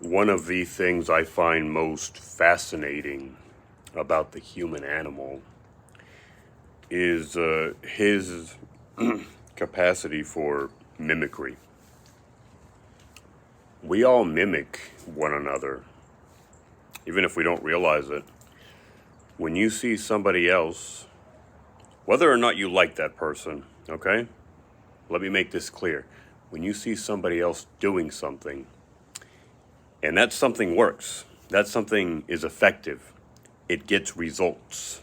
One of the things I find most fascinating about the human animal is his capacity for mimicry. We all mimic one another, even if we don't realize it. When you see somebody else, whether or not you like that person, okay? Let me make this clear. When you see somebody else doing something, and that something works, that something is effective, it gets results.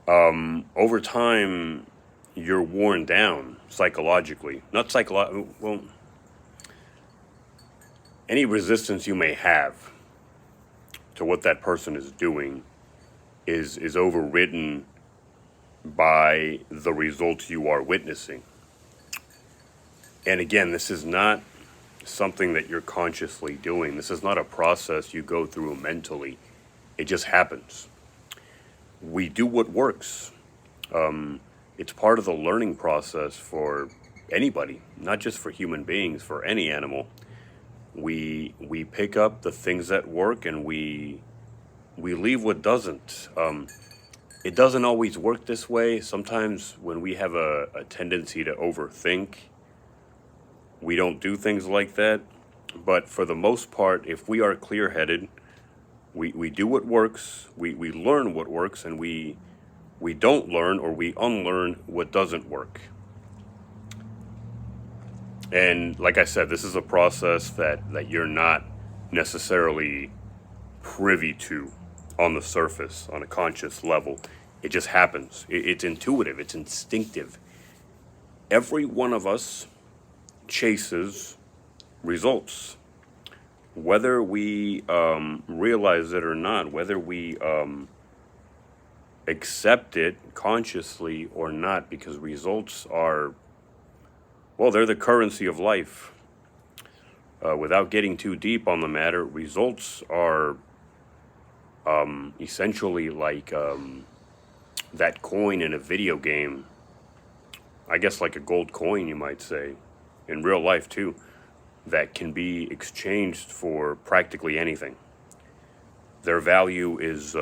Over time, you're worn down psychologically. Not well, any resistance you may have to what that person is doing is overridden by the results you are witnessing. And again, this is not something that you're consciously doing. This is not a process you go through mentally. It just happens. We do what works. It's part of the learning process for anybody, not just for human beings, for any animal. We pick up the things that work and we leave what doesn't. It doesn't always work this way. Sometimes when we have a tendency to overthink, we don't do things like that. But for the most part, if we are clear-headed, we do what works, we learn what works, and we don't learn or we unlearn what doesn't work. And like I said, this is a process that you're not necessarily privy to on the surface, on a conscious level. It just happens. It's intuitive, it's instinctive. Every one of us chases results. Whether we realize it or not, whether we accept it consciously or not, because results are, well, they're the currency of life. Without getting too deep on the matter, results are essentially like that coin in a video game. I guess like a gold coin, you might say, in real life too, that can be exchanged for practically anything. Their value is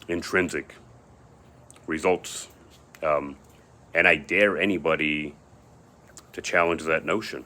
intrinsic. Results. And I dare anybody to challenge that notion.